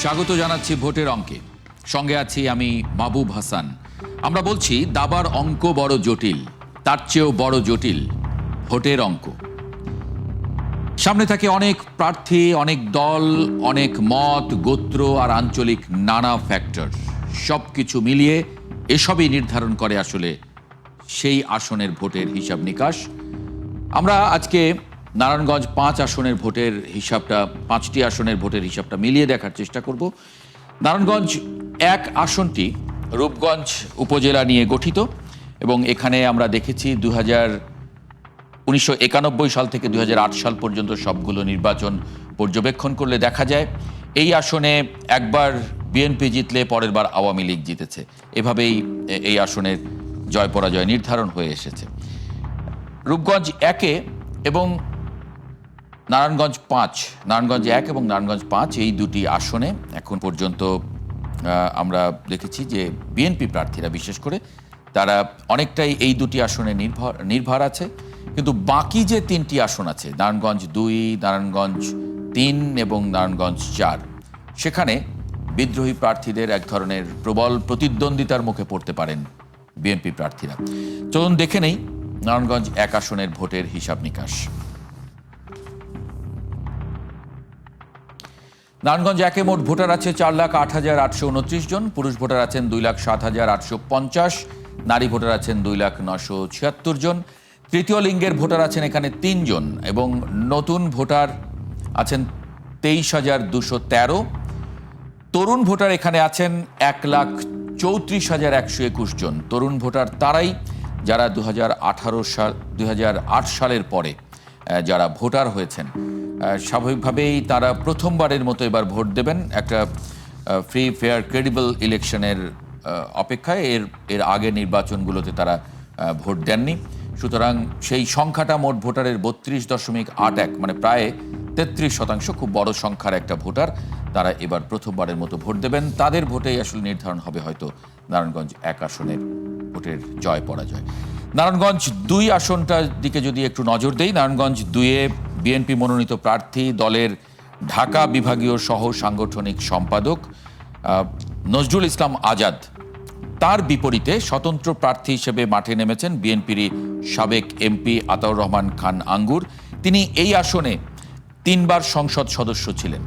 স্বাগত জানাচ্ছি ভোটের অঙ্কে। সঙ্গে আছি আমি মাহবুব হাসান। আমরা বলছি দাবার অঙ্ক বড় জটিল, তার চেয়েও বড় জটিল ভোটের অঙ্ক। সামনে থাকে অনেক প্রার্থী, অনেক দল, অনেক মত, গোত্র আর আঞ্চলিক নানা ফ্যাক্টর। সব কিছু মিলিয়ে এসবই নির্ধারণ করে আসলে সেই আসনের ভোটের হিসাব নিকাশ। আমরা আজকে নারায়ণগঞ্জ 5 আসনের ভোটের হিসাবটা, 5টি আসনের ভোটের হিসাবটা মিলিয়ে দেখার চেষ্টা করব। নারায়ণগঞ্জ 1 আসনটি রূপগঞ্জ উপজেলা নিয়ে গঠিত এবং এখানে আমরা দেখেছি 1991 সাল থেকে 2008 সাল পর্যন্ত সবগুলো নির্বাচন পর্যবেক্ষণ করলে দেখা যায় এই আসনে একবার বিএনপি জিতলে পরের বার আওয়ামী লীগ জিতেছে। এভাবেই এই আসনের জয় পরাজয় নির্ধারণ হয়ে এসেছে। রূপগঞ্জ 1 এবং নারায়ণগঞ্জ 1 এবং নারায়ণগঞ্জ 5 এই দুটি আসনে এখন পর্যন্ত আমরা দেখেছি যে বিএনপি প্রার্থীরা বিশেষ করে তারা অনেকটাই এই দুটি আসনে নির্ভর আছে। কিন্তু বাকি যে 3টি আসন আছে, নারায়ণগঞ্জ 2, নারায়ণগঞ্জ 3 এবং নারায়ণগঞ্জ 4, সেখানে বিদ্রোহী প্রার্থীদের এক ধরনের প্রবল প্রতিদ্বন্দ্বিতার মুখে পড়তে পারেন বিএনপি প্রার্থীরা। চলুন দেখে নেই নারায়ণগঞ্জ 1 আসনের ভোটের হিসাব নিকাশ। নারায়ণগঞ্জ 1-এ মোট ভোটার আছে 4,08,829 জন, পুরুষ ভোটার আছেন 2,07,850, নারী ভোটার আছেন 2,09,76 জন, তৃতীয় লিঙ্গের ভোটার আছেন এখানে 3 জন এবং নতুন ভোটার আছেন 23,213। তরুণ ভোটার এখানে আছেন 1,34,121 জন। তরুণ ভোটার তারাই যারা 2008 সালের পরে যারা ভোটার হয়েছেন। স্বাভাবিকভাবেই তারা প্রথমবারের মতো এবার ভোট দেবেন একটা ফ্রি, ফেয়ার, ক্রেডিবল ইলেকশনের অপেক্ষায়। এর আগের নির্বাচনগুলোতে তারা ভোট দেননি। সুতরাং সেই সংখ্যাটা মোট ভোটারের 32.81, মানে প্রায় 33%, খুব বড় সংখ্যার একটা ভোটার। তারা এবার প্রথমবারের মতো ভোট দেবেন। তাদের ভোটেই আসলে নির্ধারণ হবে হয়তো নারায়ণগঞ্জ 1 আসনের ভোটের জয় পরাজয়। নারায়ণগঞ্জ 2 আসনটার দিকে যদি একটু নজর দেই, নারায়ণগঞ্জ 2-এ বিএনপি মনোনীত প্রার্থী, দলের ঢাকা বিভাগীয় সহ সাংগঠনিক সম্পাদক নজরুল ইসলাম আজাদ, তার বিপরীতে স্বতন্ত্র প্রার্থী হিসেবে মাঠে নেমেছেন বিএনপির সাবেক এমপি আতাউর রহমান খান আঙ্গুর। তিনি এই আসনে 3 বার সংসদ সদস্য ছিলেন।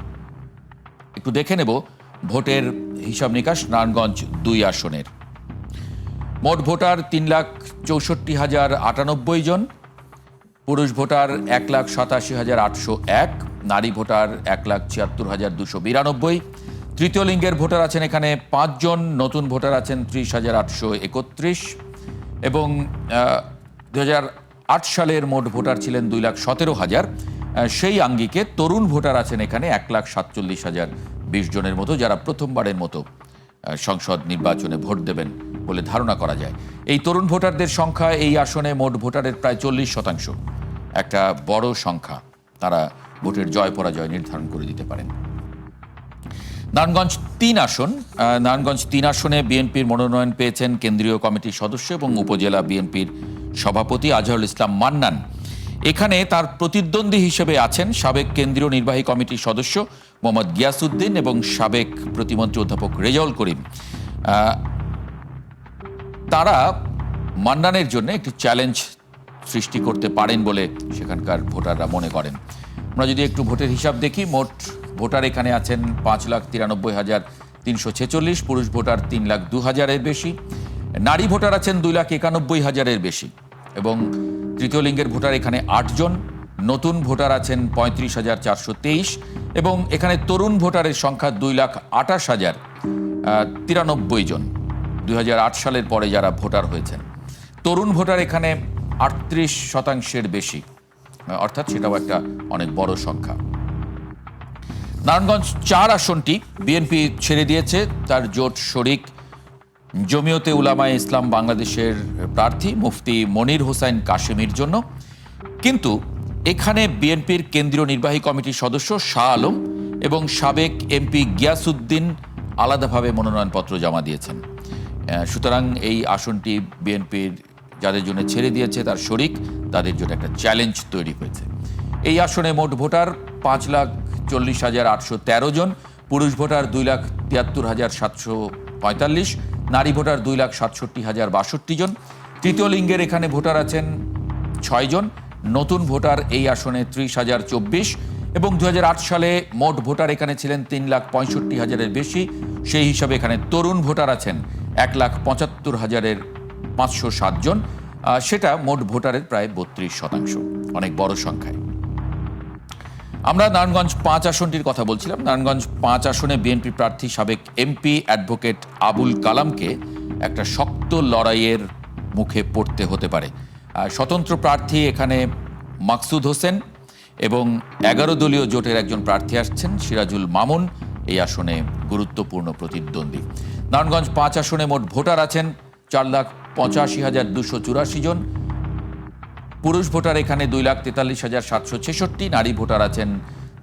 একটু দেখে নেব ভোটের হিসাব নিকাশ নারায়ণগঞ্জ 2 আসনের। মোট ভোটার 3,64,098 জন, পুরুষ ভোটার 1,87,801, নারী ভোটার 1,76,292, তৃতীয় লিঙ্গের ভোটার আছেন এখানে 5 জন, নতুন ভোটার আছেন 30,831 এবং 2008 সালের মোট ভোটার ছিলেন 2,17,000। সেই আঙ্গিকে তরুণ ভোটার আছেন এখানে 1,47,020 জনের মতো, যারা প্রথমবারের মতো সংসদ নির্বাচনে ভোট দেবেন বলে ধারণা করা যায়। এই তরুণ ভোটারদের সংখ্যা এই আসনে মোট ভোটারের প্রায় 40%, একটা বড় সংখ্যা। তারা ভোটের জয় পরাজয় নির্ধারণ করে দিতে পারেন। নারায়ণগঞ্জ 3 আসন। নারায়ণগঞ্জ 3 আসনে বিএনপির মনোনয়ন পেয়েছেন কেন্দ্রীয় কমিটির সদস্য এবং উপজেলা বিএনপির সভাপতি আজহারুল ইসলাম মান্নান। এখানে তার প্রতিদ্বন্দ্বী হিসেবে আছেন সাবেক কেন্দ্রীয় নির্বাহী কমিটির সদস্য মোহাম্মদ গিয়াসউদ্দিন এবং সাবেক প্রতিমন্ত্রী অধ্যাপক রেজাউল করিম। তারা মান্নানের জন্য একটি চ্যালেঞ্জ সৃষ্টি করতে পারেন বলে সেখানকার ভোটাররা মনে করেন। আমরা যদি একটু ভোটের হিসাব দেখি, মোট ভোটার এখানে আছেন 5,93,346, পুরুষ ভোটার 3,02,000-এর বেশি, নারী ভোটার আছেন 2,91,000-এর বেশি এবং তৃতীয় লিঙ্গের ভোটার এখানে 8 জন, নতুন ভোটার আছেন 35,423 এবং এখানে তরুণ ভোটারের সংখ্যা 2,28,093 জন, 2008 সালের পরে যারা ভোটার হয়েছেন। তরুণ ভোটার এখানে 38%-এর বেশি, অর্থাৎ সেটাও একটা অনেক বড় সংখ্যা। নারায়ণগঞ্জ 4 আসনটি বিএনপি ছেড়ে দিয়েছে তার জোট শরিক জমিয়তে উলামায়ে ইসলাম বাংলাদেশের প্রার্থী মুফতি মনির হোসাইন কাশেমির জন্য। কিন্তু এখানে বিএনপির কেন্দ্রীয় নির্বাহী কমিটির সদস্য শাহ আলম এবং সাবেক এমপি গিয়াসউদ্দিন আলাদাভাবে মনোনয়নপত্র জমা দিয়েছেন। সুতরাং এই আসনটি বিএনপির যাদের জন্য ছেড়ে দিয়েছে তার শরিক, তাদের জন্য একটা চ্যালেঞ্জ তৈরি হয়েছে। এই আসনে মোট ভোটার 5,40,813 জন, পুরুষ ভোটার 2,73,745, নারী ভোটার 2,67,062 জন। তৃতীয় লিঙ্গের এখানে ভোটার আছেন 6 জন। নতুন ভোটার এই আসনে 30,024 এবং 2008 সালে মোট ভোটার এখানে ছিলেন 3,65,000-এর বেশি। সেই হিসাবে এখানে তরুণ ভোটার আছেন 1,75,507 জন। সেটা মোট ভোটারের প্রায় 32%, অনেক বড় সংখ্যায়। আমরা নারায়ণগঞ্জ 5 আসনটির কথা বলছিলাম। নারায়ণগঞ্জ 5 আসনে বিএনপি প্রার্থী সাবেক এমপি অ্যাডভোকেট আবুল কালামকে একটা শক্ত লড়াইয়ের মুখে পড়তে হতে পারে। স্বতন্ত্র প্রার্থী এখানে মাকসুদ হোসেন এবং 11 দলীয় জোটের একজন প্রার্থী আসছেন সিরাজুল মামুন, এই আসনে গুরুত্বপূর্ণ প্রতিদ্বন্দ্বী। নারায়ণগঞ্জ 5 আসনে মোট ভোটার আছেন 4,85,284 জন। পুরুষ ভোটার এখানে 2,43,766, নারী ভোটার আছেন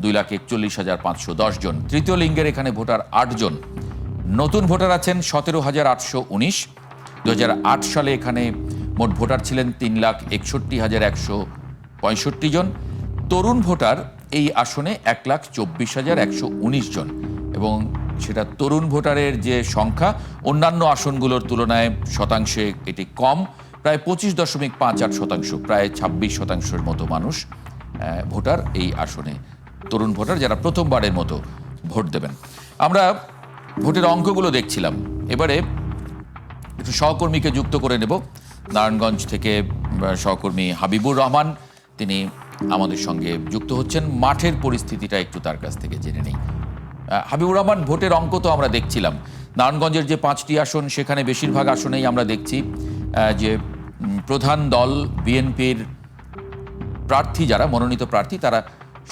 2,41,510 জন। তৃতীয় লিঙ্গের এখানে ভোটার 8 জন। নতুন ভোটার আছেন 17,819। 2008 সালে এখানে মোট ভোটার ছিলেন 3,61,165 জন। তরুণ ভোটার এই আসনে 1,24,119 জন এবং সেটা তরুণ ভোটারের যে সংখ্যা অন্যান্য আসনগুলোর তুলনায় শতাংশে এটি কম, প্রায় 25.58%, প্রায় 26%-এর মতো মানুষ ভোটার এই আসনে, তরুণ ভোটার যারা প্রথমবারের মতো ভোট দেবেন। আমরা ভোটের অঙ্কগুলো দেখছিলাম, এবারে একটু সহকর্মীকে যুক্ত করে নেব। নারায়ণগঞ্জ থেকে সহকর্মী হাবিবুর রহমান তিনি আমাদের সঙ্গে যুক্ত হচ্ছেন। মাঠের পরিস্থিতিটা একটু তার কাছ থেকে জেনে নেই। হাবিবুর রহমান, ভোটের অঙ্ক তো আমরা দেখছিলাম। নারায়ণগঞ্জের যে 5টি আসন সেখানে বেশিরভাগ আসনেই আমরা দেখছি যে প্রধান দল বিএনপির প্রার্থী, যারা মনোনীত প্রার্থী, তারা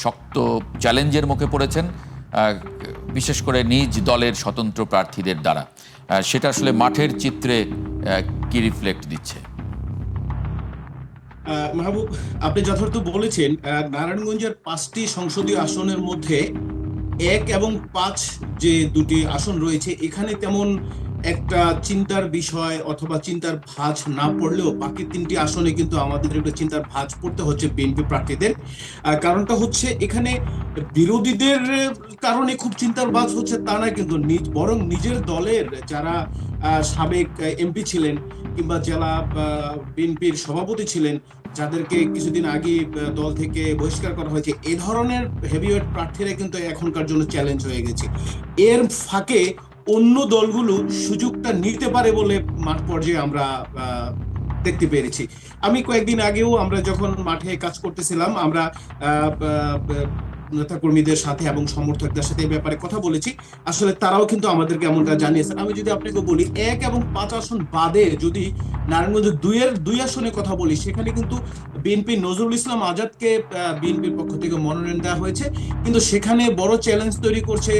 শক্ত চ্যালেঞ্জের মুখে পড়েছেন, বিশেষ করে নিজ দলের স্বতন্ত্র প্রার্থীদের দ্বারা। সেটা আসলে মাঠের চিত্রে কি রিফ্লেক্ট দিচ্ছে? মাহবুব, আপনি যথার্থ বলেছেন। নারায়ণগঞ্জের 5টি সংসদীয় আসনের মধ্যে 1 এবং 5 যে দুটি আসন রয়েছে, এখানে তেমন একটা চিন্তার বিষয় অথবা চিন্তার ভাঁজ না পড়লেও বাকি 3টি আসনে কিন্তু আমাদের একটা চিন্তার ভাঁজ পড়তে হচ্ছে বিএনপি প্রার্থীদের। কারণটা হচ্ছে এখানে বিরোধীদের কারণে খুব চিন্তার ভাঁজ হচ্ছে তা না, কিন্তু বরং নিজের দলের যারা সাবেক এমপি ছিলেন কিংবা জেলা বিএনপির সভাপতি ছিলেন, যাদেরকে কিছুদিন আগে দল থেকে বহিষ্কার করা হয়েছে, এ ধরনের হেভিওয়েট প্রার্থীরা কিন্তু এখনকার জন্য চ্যালেঞ্জ হয়ে গেছে। এর ফাঁকে অন্য দলগুলো সুযোগটা নিতে পারে বলে মাঠ পর্যায়ে আমরা দেখতে পেরেছি। আমি কয়েকদিন আগেও আমরা যখন মাঠে কাজ করতেছিলাম, আমরা নেতা কর্মীদের সাথে এবং সমর্থকদের সাথে এই ব্যাপারে কথা বলেছি। আসলে তারাও কিন্তু আমাদেরকে এমনটা জানিয়েছেন। আমি যদি আপনাকে বলি 1 এবং 5 আসন বাদে যদি নারায়ণগঞ্জ 2 আসনে কথা বলি, সেখানে কিন্তু বিএনপি নজরুল ইসলাম আজাদকে বিএনপির পক্ষ থেকে মনোনয়ন দেওয়া হয়েছে, কিন্তু সেখানে বড় চ্যালেঞ্জ তৈরি করছে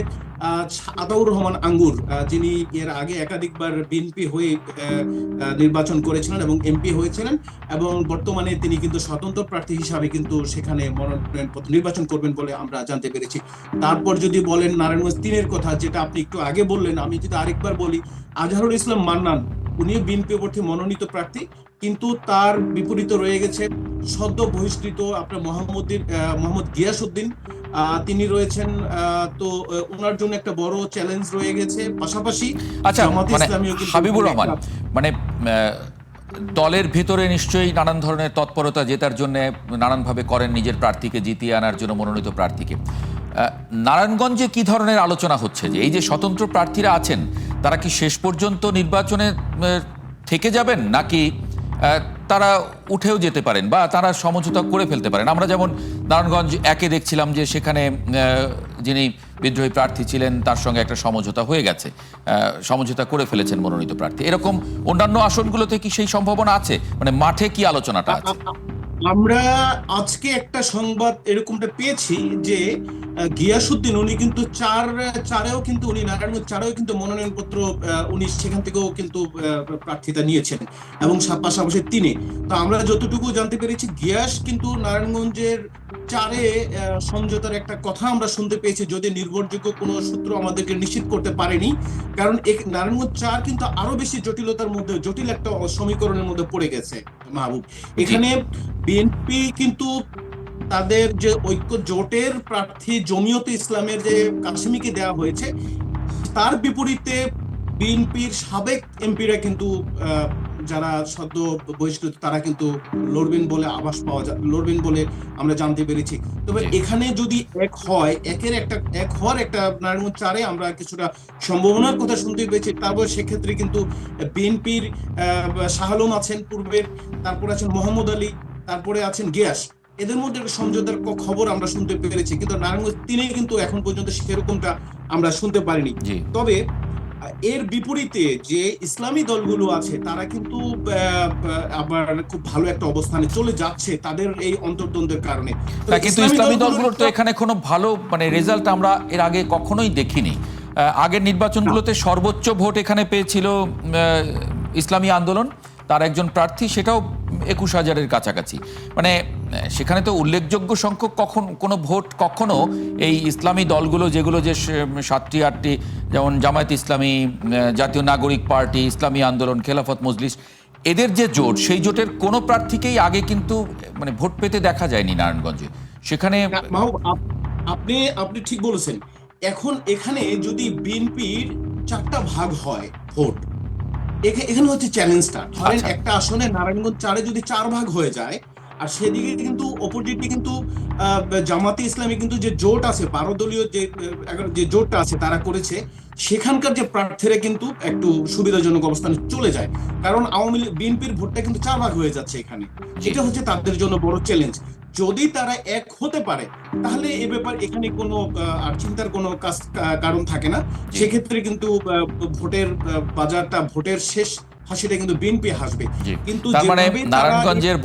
আতাউর রহমান আঙ্গুর, যিনি এর আগে একাধিকবার বিএনপি হয়ে নির্বাচন করেছিলেন এবং এমপি হয়েছিলেন, এবং বর্তমানে তিনি কিন্তু স্বতন্ত্র প্রার্থী হিসাবে কিন্তু সেখানে মনোনয়ন নির্বাচন করবেন বলে আমরা জানতে পেরেছি। তারপর যদি বলেন নারায়ণগঞ্জ 3-এর কথা, যেটা আপনি একটু আগে বললেন, আমি যদি আরেকবার বলি, আজহারুল ইসলাম মান্নান, উনি বিএনপি প্রার্থী মনোনীত প্রার্থী, কিন্তু তার বিপরীতে রয়ে গেছে সদ্য বহিষ্কৃত আপনার মোহাম্মদ গিয়াসউদ্দিন, তিনি রয়েছেন। তো ওনার জন্য একটা বড় চ্যালেঞ্জ রয়ে গেছে। পাশাপাশি হাবিবুর রহমান, মানে দলের ভেতরে নিশ্চয়ই নানান ধরনের তৎপরতা জেতার জন্য নানানভাবে করেন, নিজের প্রার্থীকে জিতিয়ে আনার জন্য মনোনীত প্রার্থীকে। নারায়ণগঞ্জে কি ধরনের আলোচনা হচ্ছে যে এই যে স্বতন্ত্র প্রার্থীরা আছেন তারা কি শেষ পর্যন্ত নির্বাচনে থেকে যাবেন, নাকি তারা উঠেও যেতে পারেন বা তারা সমঝোতা করে ফেলতে পারেন? আমরা যেমন নারায়ণগঞ্জ 1-এ দেখছিলাম যে সেখানে যিনি বিদ্রোহী প্রার্থী ছিলেন তার সঙ্গে একটা সমঝোতা হয়ে গেছে, সমঝোতা করে ফেলেছেন মনোনীত প্রার্থী। এরকম অন্যান্য আসনগুলোতে কি সেই সম্ভাবনা আছে? মানে মাঠে কি আলোচনাটা আছে? আমরা আজকে একটা সংবাদ এরকমটা পেয়েছি যে গিয়াসউদ্দিন, উনি কিন্তু চারেও কিন্তু উনি নারায়ণগঞ্জ 4-এও কিন্তু মনোনয়নপত্র উনি সেখান থেকেও কিন্তু প্রার্থিতা নিয়েছেন, এবং পাশাপাশি 3-এ। তো আমরা যতটুকু জানতে পেরেছি, গিয়াস কিন্তু নারায়ণগঞ্জের 4-এ সমঝোতার একটা কথা আমরা শুনতে পেয়েছি, যদি নির্ভরযোগ্য কোনো সূত্র আমাদেরকে নিশ্চিত করতে পারেনি। কারণ নারায়ণগঞ্জ 4 কিন্তু আরো বেশি জটিলতার মধ্যে, জটিল একটা সমীকরণের মধ্যে পড়ে গেছে মাহবুব। এখানে বিএনপি কিন্তু তাদের যে ঐক্য জোটের প্রার্থী জমিয়তে ইসলামের যে কাসেমীকে দেওয়া হয়েছে, তার বিপরীতে বিএনপির সাবেক এমপিরা কিন্তু যারা সদ্য বহিষ্কৃত তারা কিন্তু লড়বেন বলে আভাস পাওয়া যায়, লড়বেন বলে আমরা জানতে পেরেছি। তবে জি এখানে যদি এক হয়, এক হওয়ার একটা নারায়ণগঞ্জ 4-এ আমরা কিছুটা সম্ভাবনার কথা শুনতে পেয়েছি। তারপর সেক্ষেত্রে কিন্তু বিএনপির শাহ আলম আছেন পূর্বের, তারপরে আছেন মোহাম্মদ আলী, তারপরে আছেন গিয়াস, এদের মধ্যে একটা সমঝোতার খবর আমরা শুনতে পেরেছি, কিন্তু নারায়ণগঞ্জ 3-এ কিন্তু এখন পর্যন্ত সেরকমটা আমরা শুনতে পারিনি। জি তবে এর বিপরীতে যে ইসলামী দলগুলো আছে তারা কিন্তু আবার খুব ভালো একটা অবস্থানে চলে যাচ্ছে তাদের এই অন্তর্দ্বন্দ্বের কারণে। তা কিন্তু ইসলামী দলগুলোর তো এখানে কোনো ভালো মানে রেজাল্ট আমরা এর আগে কখনোই দেখিনি। আগের নির্বাচনগুলোতে সর্বোচ্চ ভোট এখানে পেয়েছিল ইসলামী আন্দোলন, তার একজন প্রার্থী, সেটাও 21,000-এর কাছাকাছি। মানে সেখানে তো উল্লেখযোগ্য সংখ্যক কোনো ভোট কখনো এই ইসলামী দলগুলো, যেগুলো যে 7টি 8টি, যেমন জামায়াত ইসলামী, জাতীয় নাগরিক পার্টি, ইসলামী আন্দোলন, খেলাফত মজলিস, এদের যে জোট, সেই জোটের কোনো প্রার্থীকেই আগে কিন্তু মানে ভোট পেতে দেখা যায়নি নারায়ণগঞ্জে। সেখানে আপনি আপনি ঠিক বলেছেন। এখন এখানে যদি বিএনপির 4টা ভাগ হয় ভোট, এখানে হচ্ছে চ্যালেঞ্জটা, ধরেন আচ্ছা একটা আসনে নারায়ণগঞ্জ 4-এ যদি 4 ভাগ হয়ে যায়, আর সেদিকে কিন্তু অপোজিটে কিন্তু জামাতে ইসলামী কিন্তু যে জোট আছে 12 দলীয় যে জোটটা আছে তারা করেছে, সেখানকার যে প্রার্থীরা কিন্তু একটু সুবিধাজনক অবস্থানে চলে যায়, কারণ আওয়ামী লীগ বিএনপির ভোটটা কিন্তু 4 ভাগ হয়ে যাচ্ছে এখানে। জি এটা হচ্ছে তাদের জন্য বড় চ্যালেঞ্জ। যদি তারা এক হতে পারে তাহলে এ ব্যাপার এখানে কোনো আর চিন্তার কোনো কারণ থাকে না। জি সেক্ষেত্রে কিন্তু ভোটের বাজারটা, ভোটের শেষ হাসিটা কিন্তু বিএনপি হাসবে। জি কিন্তু তার মানে যেভাবে তারা নারায়ণগঞ্জের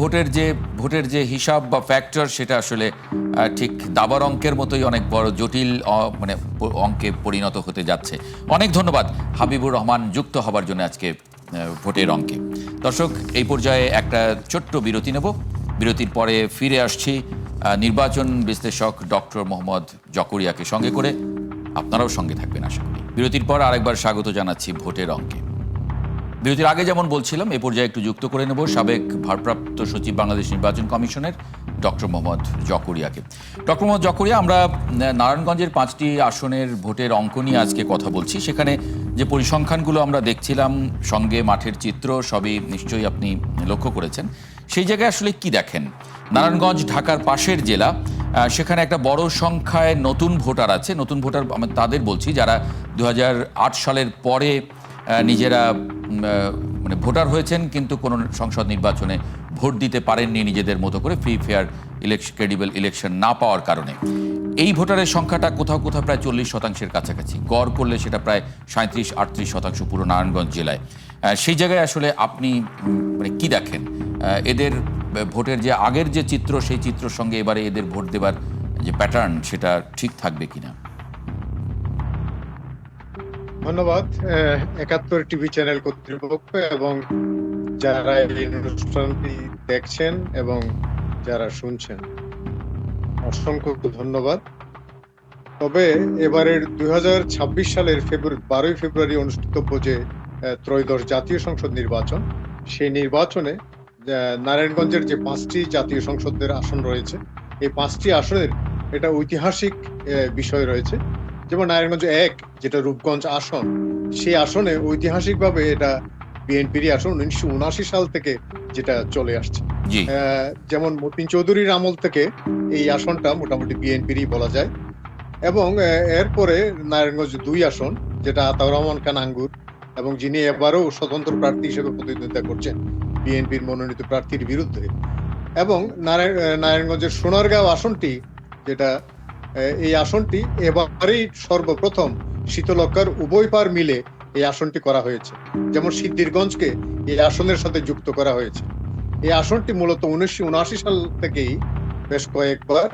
ভোটের যে হিসাব বা ফ্যাক্টর, সেটা আসলে ঠিক দাবার অঙ্কের মতোই অনেক বড় জটিল মানে অঙ্কে পরিণত হতে যাচ্ছে। অনেক ধন্যবাদ হাবিবুর রহমান যুক্ত হবার জন্য আজকে ভোটের অঙ্কে। দর্শক, এই পর্যায়ে একটা ছোট্ট বিরতি নেব। বিরতির পরে ফিরে আসছি নির্বাচন বিশ্লেষক ডক্টর মোহাম্মদ জকরিয়াকে সঙ্গে করে। আপনারাও সঙ্গে থাকবেন আশা করি। বিরতির পর আরেকবার স্বাগত জানাচ্ছি ভোটের অঙ্কে। বিরতির আগে যেমন বলছিলাম, এই পর্যায়ে একটু যুক্ত করে নেব সাবেক ভারপ্রাপ্ত সচিব বাংলাদেশ নির্বাচন কমিশনের ডক্টর মোহাম্মদ জকরিয়াকে। ডক্টর মোহাম্মদ জকরিয়া, আমরা নারায়ণগঞ্জের 5টি আসনের ভোটের অঙ্ক নিয়ে আজকে কথা বলছি। সেখানে যে পরিসংখ্যানগুলো আমরা দেখছিলাম, সঙ্গে মাঠের চিত্র, সবই নিশ্চয়ই আপনি লক্ষ্য করেছেন। সেই জায়গায় আসলে কি দেখেন? নারায়ণগঞ্জ ঢাকার পাশের জেলা, সেখানে একটা বড় সংখ্যায় নতুন ভোটার আছে। নতুন ভোটার আমি তাদের বলছি যারা 2008 সালের পরে নিজেরা মানে ভোটার হয়েছেন, কিন্তু কোনো সংসদ নির্বাচনে ভোট দিতে পারেননি নিজেদের মতো করে, ফ্রি ফেয়ার ক্রেডিবল ইলেকশন না পাওয়ার কারণে। এই ভোটারের সংখ্যাটা কোথাও কোথাও প্রায় 40%-এর কাছাকাছি, গড় করলে সেটা প্রায় 37-38% পুরো নারায়ণগঞ্জ জেলায়। সেই জায়গায় আসলে আপনি মানে কি দেখেন? এদের ভোটের যে আগের যে চিত্র, সেই চিত্রের সঙ্গে এবারে এদের ভোট দেবার যে প্যাটার্ন, সেটা ঠিক থাকবে কিনা? ধন্যবাদ 71 টিভি চ্যানেল কর্তৃপক্ষ এবং যারা এই অনুষ্ঠানটি দেখছেন এবং যারা শুনছেন, অসংখ্য ধন্যবাদ। তবে এবারের 2026 সালের 12 ফেব্রুয়ারি অনুষ্ঠিতব্য যে ত্রয়োদশ জাতীয় সংসদ নির্বাচন, সেই নির্বাচনে নারায়ণগঞ্জের যে 5টি জাতীয় সংসদের আসন রয়েছে, এই 5টি আসনের এটা ঐতিহাসিক বিষয় রয়েছে। যেমন নারায়ণগঞ্জ 1, যেটা রূপগঞ্জ আসন, সেই আসনে ঐতিহাসিকভাবে এটা বিএনপির আসন 1979 সাল থেকে যেটা চলে আসছে। যেমন মতিন চৌধুরীর আমল থেকে এই আসনটা মোটামুটি বিএনপিরই বলা যায়। এবং এরপরে নারায়ণগঞ্জ 2 আসন, যেটা আতাউর রহমান খান আঙ্গুর, এবং যিনি এবারও স্বতন্ত্র প্রার্থী হিসেবে প্রতিদ্বন্দ্বিতা করছেন বিএনপির মনোনীত প্রার্থীর বিরুদ্ধে। এবং নারায়ণগঞ্জের সোনারগাঁও আসনটি, যেটা এই আসনটি এবারেই সর্বপ্রথম শীতলক্ষার উভয় পার মিলে এই আসনটি করা হয়েছে। যেমন সিদ্ধিরগঞ্জকে এই আসনের সাথে যুক্ত করা হয়েছে। এই আসনটি মূলত 1979 সাল থেকেই বেশ কয়েকবার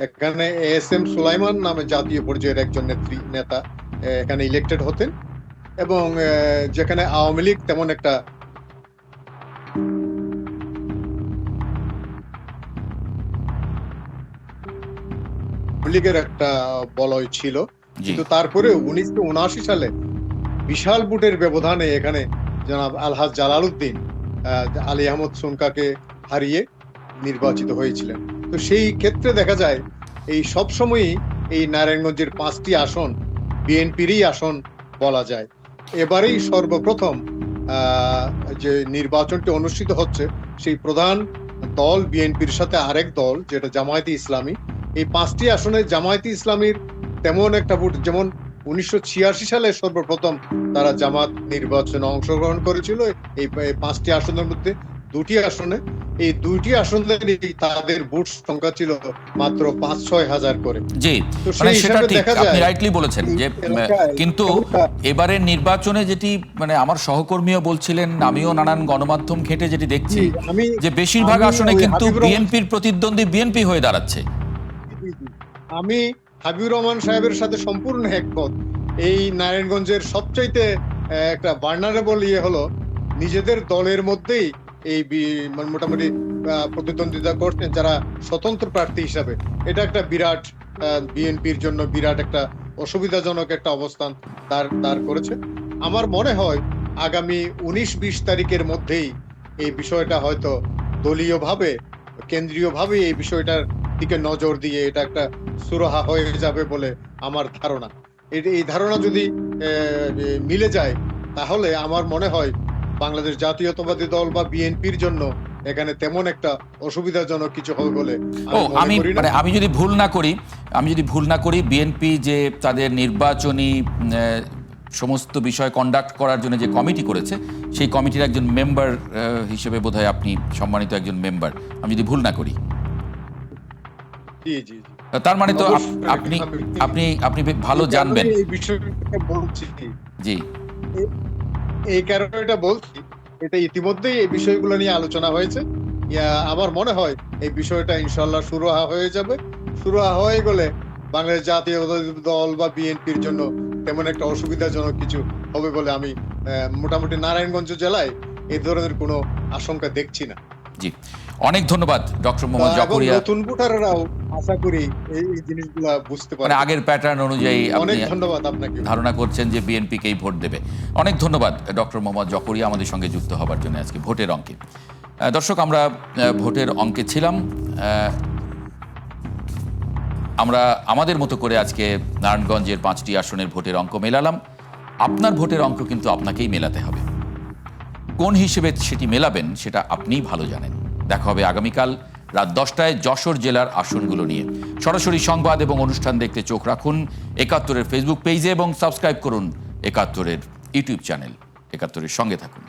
এখানে এএসএম সুলাইমান নামে জাতীয় পর্যায়ের একজন নেতা এখানে ইলেক্টেড হতেন, এবং যেখানে আওয়ামী লীগ তেমন একটা লীগের একটা বলয় ছিল, কিন্তু তারপরে 1979 সালে বিশাল ভোটের ব্যবধানে এখানে জনাব আলহাজ জালালউদ্দিন আলী আহমদ সুনকাকে হারিয়ে নির্বাচিত হয়েছিলেন। তো সেই ক্ষেত্রে দেখা যায় এই সবসময়ই এই নারায়ণগঞ্জের 5টি আসন বিএনপিরই আসন বলা যায়। এবারেই সর্বপ্রথম যে নির্বাচনটি অনুষ্ঠিত হচ্ছে, সেই প্রধান দল বিএনপির সাথে আরেক দল যেটা জামায়াতে ইসলামী, এই 5টি আসনে জামায়াতে ইসলামীর তেমন একটা ভোট, যেমন 1986 সালে সর্বপ্রথম তারা জামাত নির্বাচনে অংশগ্রহণ করেছিল এই 5টি আসনের মধ্যে 2টি আসনে, এই 2টি আসনে তাদের ভোট সংখ্যা ছিল মাত্র 5-6 হাজার করে। জি, তো মানে সেই সেটা হিসাবে ঠিক, দেখা আপনি যায় রাইটলি বলেছেন যে কিন্তু এবারের নির্বাচনে যেটি মানে আমার সহকর্মীও বলছিলেন, আমিও নানান গণমাধ্যম ঘেঁটে যেটি দেখছি যে বেশিরভাগ আসনে কিন্তু বিএনপির প্রতিদ্বন্দ্বী বিএনপি হয়ে দাঁড়াচ্ছে। আমি হাবিবুর রহমান সাহেবের সাথে সম্পূর্ণ একমত। এই নারায়ণগঞ্জের সবচাইতে একটা ভালনারেবল হলো নিজেদের দলের মধ্যেই এই মোটামুটি প্রতিদ্বন্দ্বিতা করছেন যারা স্বতন্ত্র প্রার্থী হিসাবে। এটা একটা বিরাট বিএনপির জন্য বিরাট একটা অসুবিধাজনক একটা অবস্থান দাঁড় করেছে। আমার মনে হয় আগামী 19-20 তারিখের মধ্যেই এই বিষয়টা হয়তো দলীয়ভাবে কেন্দ্রীয়ভাবে এই বিষয়টার দিকে নজর দিয়ে এটা একটা সুরাহা হয়ে যাবে বলে আমার ধারণা। এই ধারণা যদি মিলে যায় তাহলে আমার মনে হয় বাংলাদেশ জাতীয়তাবাদী দল বা বিএনপির জন্য এখানে তেমন একটা অসুবিধাজনক কিছু হবে বলে আমি যদি ভুল না করি বিএনপি যে তাদের নির্বাচনী সমস্ত বিষয় কন্ডাক্ট করার জন্য যে কমিটি করেছে, সেই কমিটির একজন মেম্বার হিসেবে বোধহয় আপনি সম্মানিত একজন মেম্বার, আমি যদি ভুল না করি। জি জি, তার মানে তো আপনি আপনি আপনি ভালো জানবেন এই বিষয়টা বলছি। জি, এই কারণে এটা বলছি, এটা ইতিমধ্যেই এই বিষয়গুলো নিয়ে আলোচনা হয়েছে। আমার মনে হয় এই বিষয়টা ইনশাআল্লাহ সুরাহা হয়ে যাবে। সুরাহা হয়ে গেলে বাংলাদেশ জাতীয় দল বা বিএনপির জন্য তেমন একটা অসুবিধাজনক কিছু হবে বলে আমি মোটামুটি নারায়ণগঞ্জ জেলায় এই ধরনের কোনো আশঙ্কা দেখছি না। জি, অনেক ধন্যবাদ ডক্টর মোহাম্মদ জকরিয়া। নতুন ভোটাররাও আশা করি এই জিনিসগুলা বুঝতে পারবে। মানে আগের প্যাটার্ন অনুযায়ী অনেক ধন্যবাদ আপনাকে। ধারণা করছেন যে বিএনপিকেই ভোট দেবে। অনেক ধন্যবাদ ডক্টর মোহাম্মদ জকরিয়া আমাদের সঙ্গে যুক্ত হবার জন্য আজকে ভোটের অঙ্কে। দর্শক, আমরা ভোটের অঙ্কে ছিলাম। আমরা আমাদের মতো করে আজকে নারায়ণগঞ্জের 5টি আসনের ভোটের অঙ্ক মেলালাম। আপনার ভোটের অঙ্ক কিন্তু আপনাকেই মেলাতে হবে। কোন হিসেবে সেটি মেলাবেন সেটা আপনিই ভালো জানেন। দেখা হবে আগামীকাল রাত 10টায় যশোর জেলার আসনগুলো নিয়ে। সরাসরি সংবাদ এবং অনুষ্ঠান দেখতে চোখ রাখুন 71-এর ফেসবুক পেজে এবং সাবস্ক্রাইব করুন 71-এর ইউটিউব চ্যানেল। 71-এর সঙ্গে থাকুন।